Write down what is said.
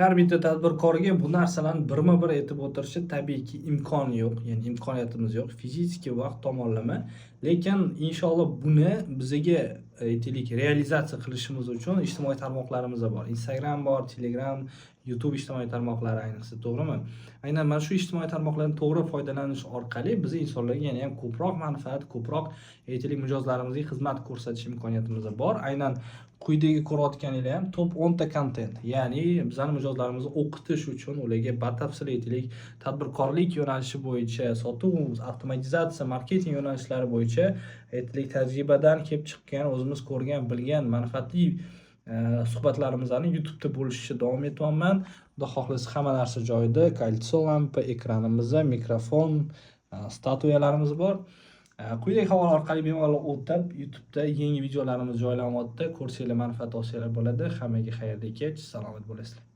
Har bitta tadbirkorga bu narsalarni birma-bir aytib o'tirishi tabiiyki imkoni yo'q, ya'ni imkoniyatimiz yo'q, fiziki vaqt tomonlama. Lekin inshaalloh buni bizaga aytaylik realizatsiya qilishimiz uchun ijtimoiy tarmoqlarimiz bor. Instagram bor, Telegram, YouTube ijtimoiy tarmoqlari ayniqsa, to'g'rimi? Aynan mana shu ijtimoiy tarmoqlardan to'g'ri foydalanish orqali biz insonlarga yana ham ko'proq manfaat, ko'proq aytaylik mijozlarimizga xizmat ko'rsatish imkoniyatimiz bor. Aynan quyidagi ko'rayotganinglar ham top 10 ta kontent, ya'ni bizning mijozlarimizni o'qitish uchun ularga batafsil aytaylik tadbirkorlik yo'nalishi bo'yicha, sotuv, avtomatizatsiya, marketing yo'nalishlari bo'yicha aytaylik tajribadan kelib chiqqan, o'zimiz ko'rgan, bilgan manfaatli suhbatlarimizni YouTube'da bo'lishishda davom etyapman. Xudo xohlasa hamma narsa joyida, koltso lampa, ekranimizda mikrofon, statuyalarimiz bor. Quyidagi havola orqali bemalol o'tab YouTube'da yangi videolarimiz joylanyapti. Ko'rsanglar manfaat olsanglar bo'ladi. Hammaga xayrli kech, salomat bo'lasizlar.